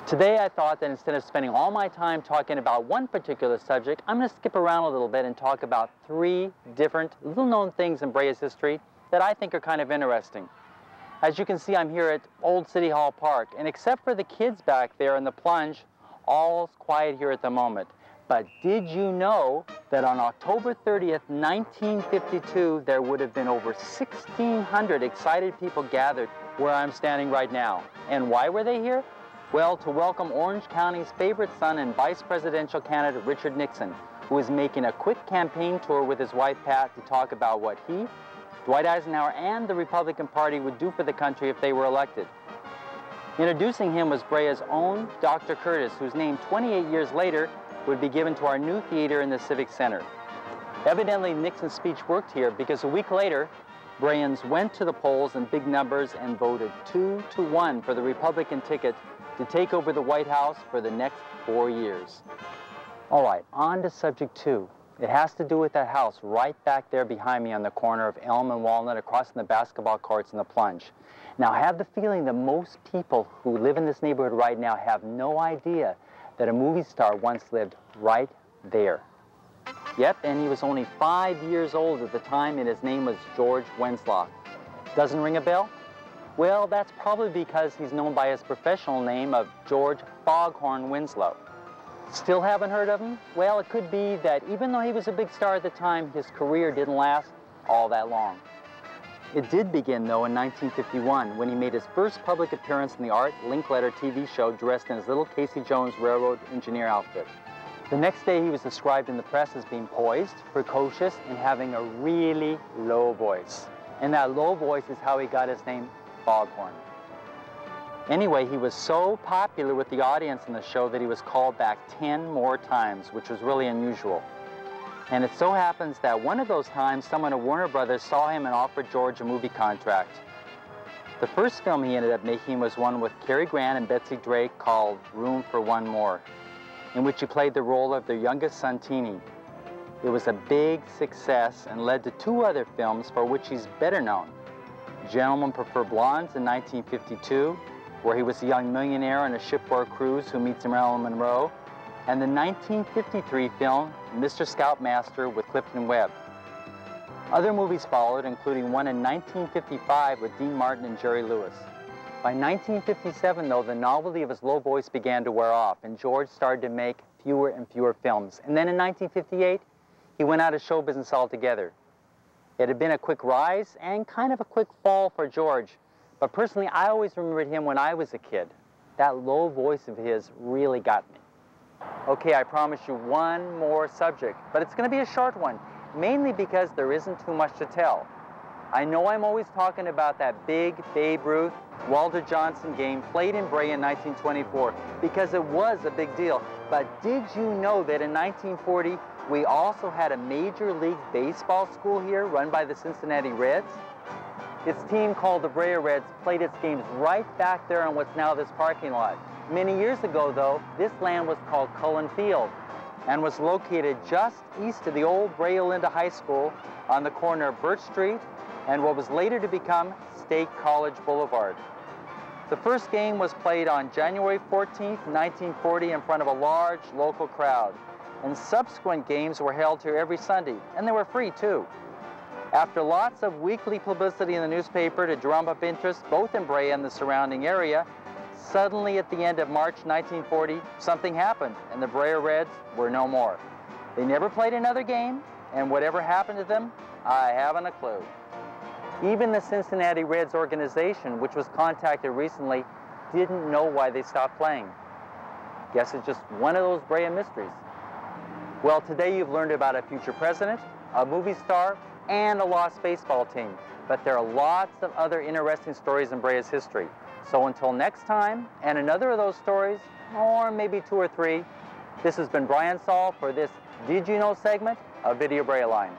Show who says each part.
Speaker 1: Today I thought that instead of spending all my time talking about one particular subject, I'm going to skip around a little bit and talk about three different little-known things in Brea's history that I think are kind of interesting. As you can see, I'm here at Old City Hall Park, and except for the kids back there in the plunge, all's quiet here at the moment. But did you know that on October 30th, 1952, there would have been over 1,600 excited people gathered where I'm standing right now? And why were they here? Well, to welcome Orange County's favorite son and vice presidential candidate Richard Nixon, who is making a quick campaign tour with his wife Pat to talk about what he, Dwight Eisenhower, and the Republican Party would do for the country if they were elected. Introducing him was Brea's own Dr. Curtis, whose name 28 years later would be given to our new theater in the Civic Center. Evidently, Nixon's speech worked here because a week later, Breans went to the polls in big numbers and voted 2-1 for the Republican ticket to take over the White House for the next 4 years. All right, on to subject two. It has to do with that house right back there behind me on the corner of Elm and Walnut, across from the basketball courts and the plunge. Now, I have the feeling that most people who live in this neighborhood right now have no idea that a movie star once lived right there. Yep, and he was only 5 years old at the time, and his name was George Wentzloff. Doesn't ring a bell? Well, that's probably because he's known by his professional name of George Foghorn Winslow. Still haven't heard of him? Well, it could be that even though he was a big star at the time, his career didn't last all that long. It did begin, though, in 1951, when he made his first public appearance in the Art Linkletter TV show dressed in his little Casey Jones railroad engineer outfit. The next day, he was described in the press as being poised, precocious, and having a really low voice. And that low voice is how he got his name, Foghorn. Anyway, he was so popular with the audience in the show that he was called back 10 more times, which was really unusual. And it so happens that one of those times, someone at Warner Brothers saw him and offered George a movie contract. The first film he ended up making was one with Cary Grant and Betsy Drake called Room for One More, in which he played the role of their youngest son, Teenie. It was a big success and led to two other films for which he's better known. Gentlemen Prefer Blondes in 1952, where he was a young millionaire on a shipboard cruise who meets Marilyn Monroe, and the 1953 film Mr. Scoutmaster with Clifton Webb. Other movies followed, including one in 1955 with Dean Martin and Jerry Lewis. By 1957, though, the novelty of his low voice began to wear off, and George started to make fewer and fewer films. And then in 1958, he went out of show business altogether. It had been a quick rise and kind of a quick fall for George. But personally, I always remembered him when I was a kid. That low voice of his really got me. Okay, I promise you one more subject, but it's going to be a short one, mainly because there isn't too much to tell. I know I'm always talking about that big Babe Ruth, Walter Johnson game played in Brea in 1924, because it was a big deal. But did you know that in 1940, we also had a Major League Baseball school here run by the Cincinnati Reds? Its team, called the Brea Reds, played its games right back there on what's now this parking lot. Many years ago, though, this land was called Cullen Field and was located just east of the old Brea Olinda High School on the corner of Birch Street and what was later to become State College Boulevard. The first game was played on January 14th, 1940 in front of a large local crowd, and subsequent games were held here every Sunday, and they were free too. After lots of weekly publicity in the newspaper to drum up interest both in Brea and the surrounding area, suddenly at the end of March 1940, something happened, and the Brea Reds were no more. They never played another game, and whatever happened to them, I haven't a clue. Even the Cincinnati Reds organization, which was contacted recently, didn't know why they stopped playing. Guess it's just one of those Brea mysteries. Well, today you've learned about a future president, a movie star, and a lost baseball team. But there are lots of other interesting stories in Brea's history. So until next time, and another of those stories, or maybe two or three, this has been Brian Saul for this Did You Know segment of Video Brea Line.